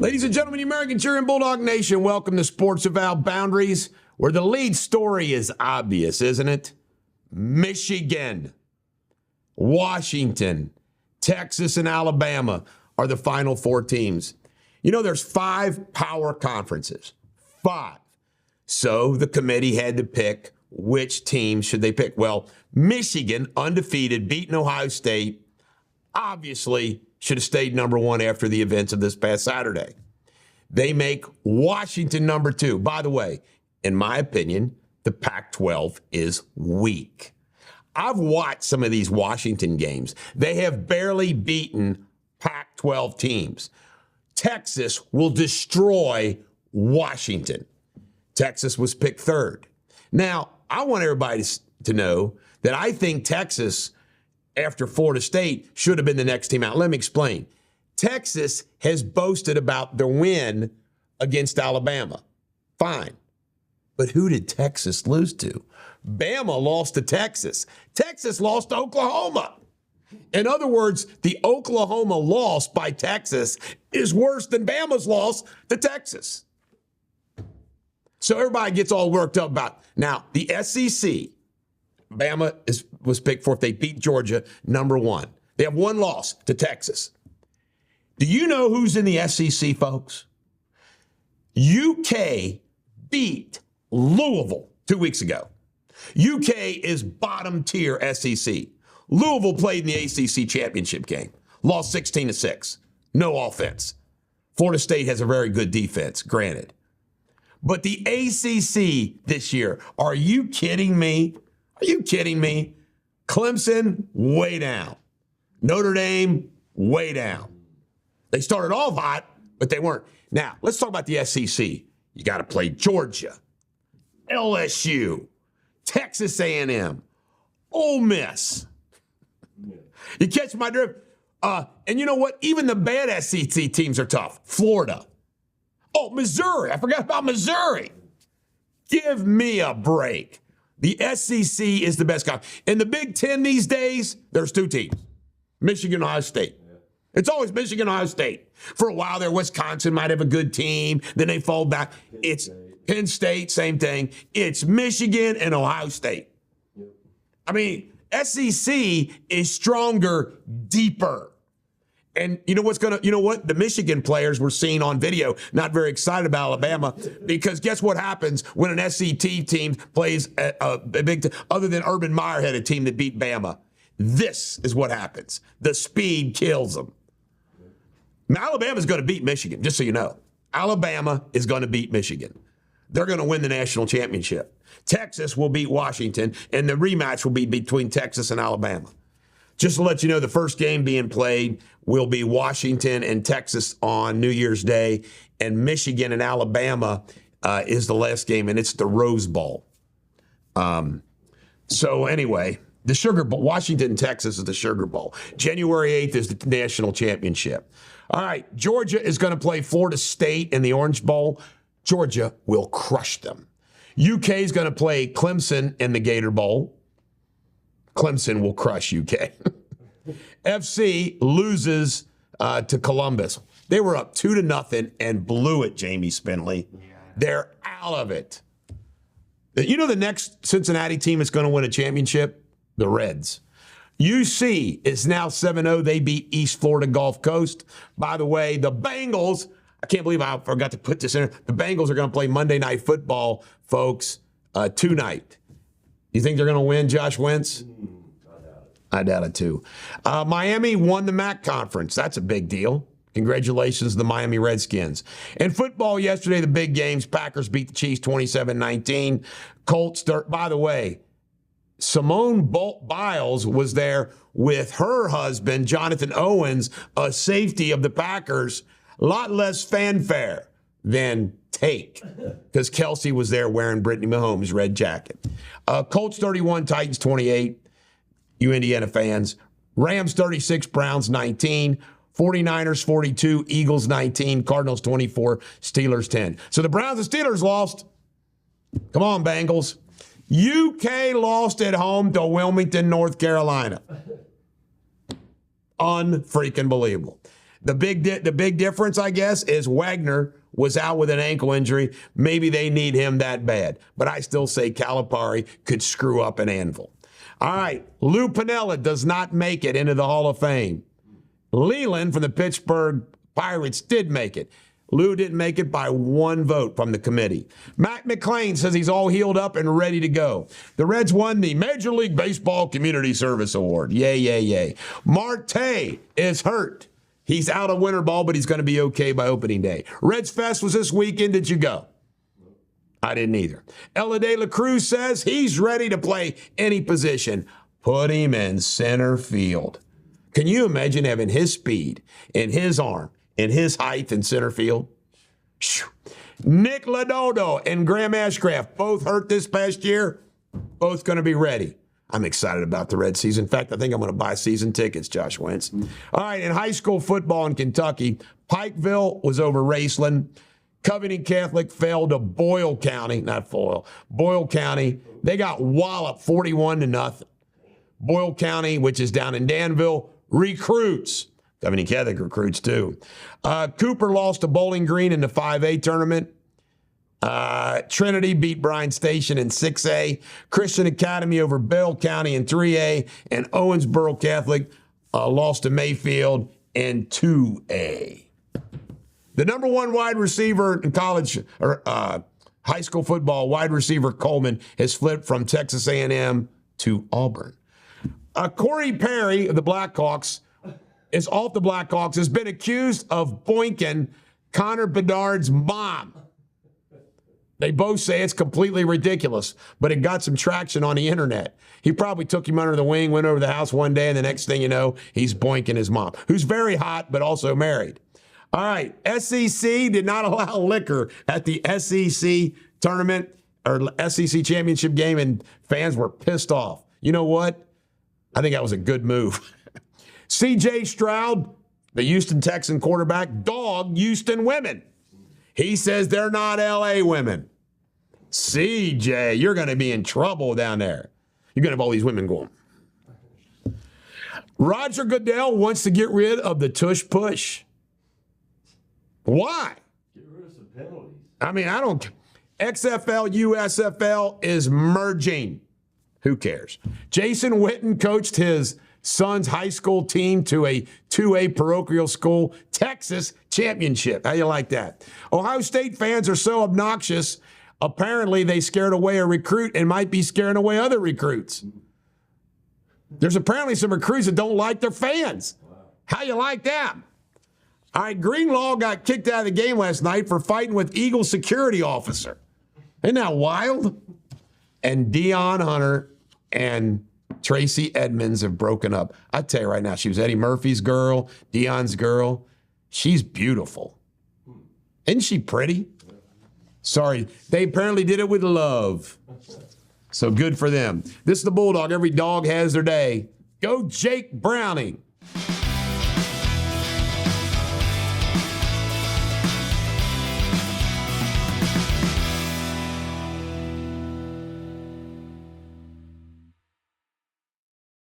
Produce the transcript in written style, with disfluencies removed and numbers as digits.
Ladies and gentlemen, the American cheering Bulldog Nation, welcome to Sports Without Boundaries, where the lead story is obvious, isn't it? Michigan, Washington, Texas, and Alabama are the final four teams. You know, there's 5 power conferences. 5. So the committee had to pick which team should they pick. Well, Michigan, undefeated, beating Ohio State, obviously should have stayed number 1 after the events of this past Saturday. They make Washington number 2. By the way, in my opinion, the Pac-12 is weak. I've watched some of these Washington games. They have barely beaten Pac-12 teams. Texas will destroy Washington. Texas was picked 3rd. Now, I want everybody to know that I think Texas, after Florida State, should have been the next team out. Let me explain. Texas has boasted about their win against Alabama. Fine. But who did Texas lose to? Bama lost to Texas. Texas lost to Oklahoma. In other words, the Oklahoma loss by Texas is worse than Bama's loss to Texas. So everybody gets all worked up about. Now, the SEC, Bama was picked fourth. They beat Georgia, number 1. They have 1 loss to Texas. Do you know who's in the SEC, folks? UK beat Louisville 2 weeks ago. UK is bottom tier SEC. Louisville played in the ACC championship game, lost 16-6. No offense. Florida State has a very good defense, granted. But the ACC this year, are you kidding me? Are you kidding me? Clemson, way down. Notre Dame, way down. They started off hot, but they weren't. Now, let's talk about the SEC. You got to play Georgia, LSU, Texas A&M, Ole Miss. You catch my drift? And you know what? Even the bad SEC teams are tough. Florida. Oh, Missouri. I forgot about Missouri. Give me a break. The SEC is the best conference. In the Big Ten these days, there's 2 teams. Michigan, Ohio State. It's always Michigan, Ohio State. For a while there, Wisconsin might have a good team. Then they fall back. It's Penn State, same thing. It's Michigan and Ohio State. I mean, SEC is stronger, deeper. And you know what? The Michigan players were seen on video, not very excited about Alabama, because guess what happens when an SEC team plays a big, other than Urban Meyer had a team that beat Bama. This is what happens. The speed kills them. Now, Alabama's going to beat Michigan, just so you know. Alabama is going to beat Michigan. They're going to win the national championship. Texas will beat Washington, and the rematch will be between Texas and Alabama. Just to let you know, the first game being played will be Washington and Texas on New Year's Day, and Michigan and Alabama is the last game, and it's the Rose Bowl. So anyway, the Sugar Bowl, Washington and Texas is the Sugar Bowl. January 8th is the national championship. All right, Georgia is going to play Florida State in the Orange Bowl. Georgia will crush them. UK is going to play Clemson in the Gator Bowl. Clemson will crush UK. FC loses to Columbus. They were up 2-0 and blew it, Jamie Spindley. Yeah. They're out of it. You know the next Cincinnati team that's going to win a championship? The Reds. UC is now 7-0. They beat East Florida Gulf Coast. By the way, the Bengals, I can't believe I forgot to put this in. The Bengals are going to play Monday Night Football, folks, tonight. You think they're going to win, Josh Wentz? I doubt it, too. Miami won the MAC conference. That's a big deal. Congratulations to the Miami Redskins. In football yesterday, the big games, Packers beat the Chiefs 27-19. Colts, by the way, Simone Biles was there with her husband, Jonathan Owens, a safety of the Packers. A lot less fanfare than take, because Kelsey was there wearing Brittany Mahomes' red jacket. Colts 31, Titans 28. You Indiana fans. Rams 36, Browns 19. 49ers 42, Eagles 19, Cardinals 24, Steelers 10. So the Browns and Steelers lost. Come on, Bengals. UK lost at home to Wilmington, North Carolina. Unfreaking believable. The big difference, I guess, is Wagner was out with an ankle injury. Maybe they need him that bad. But I still say Calipari could screw up an anvil. All right, Lou Piniella does not make it into the Hall of Fame. Leland from the Pittsburgh Pirates did make it. Lou didn't make it by one vote from the committee. Matt McClain says he's all healed up and ready to go. The Reds won the Major League Baseball Community Service Award. Yay, yay, yay. Marte is hurt. He's out of winter ball, but he's going to be okay by opening day. Reds Fest was this weekend. Did you go? I didn't either. Ella De La Cruz says he's ready to play any position. Put him in center field. Can you imagine having his speed and his arm and his height in center field? Nick Lododo and Graham Ashcraft, both hurt this past year, both going to be ready. I'm excited about the Red season. In fact, I think I'm going to buy season tickets, Josh Wentz. All right, in high school football in Kentucky, Pikeville was over Raceland. Covington Catholic fell to Boyle County, not Foyle, Boyle County. They got walloped 41-0. Boyle County, which is down in Danville, recruits. Covington Catholic recruits too. Cooper lost to Bowling Green in the 5A tournament. Trinity beat Bryan Station in 6A. Christian Academy over Bell County in 3A. And Owensboro Catholic lost to Mayfield in 2A. The number one wide receiver in college or high school football, wide receiver Coleman, has flipped from Texas A&M to Auburn. Corey Perry of the Blackhawks is off the Blackhawks, has been accused of boinking Connor Bedard's mom. They both say it's completely ridiculous, but it got some traction on the internet. He probably took him under the wing, went over to the house one day, and the next thing you know, he's boinking his mom, who's very hot but also married. All right, SEC did not allow liquor at the SEC tournament or SEC championship game, and fans were pissed off. You know what? I think that was a good move. C.J. Stroud, the Houston Texan quarterback, dogged Houston women. He says they're not L.A. women. C.J., you're going to be in trouble down there. You're going to have all these women going. Roger Goodell wants to get rid of the tush push. Why? Get rid of some penalties. I mean, I don't. XFL, USFL is merging. Who cares? Jason Witten coached his son's high school team to a 2A parochial school Texas championship. How you like that? Ohio State fans are so obnoxious, apparently they scared away a recruit and might be scaring away other recruits. There's apparently some recruits that don't like their fans. How you like that? All right, Greenlaw got kicked out of the game last night for fighting with Eagle security officer. Isn't that wild? And Dion Hunter and Tracy Edmonds have broken up. I tell you right now, she was Eddie Murphy's girl, Dion's girl. She's beautiful. Isn't she pretty? Sorry, they apparently did it with love. So good for them. This is the Bulldog. Every dog has their day. Go Jake Browning.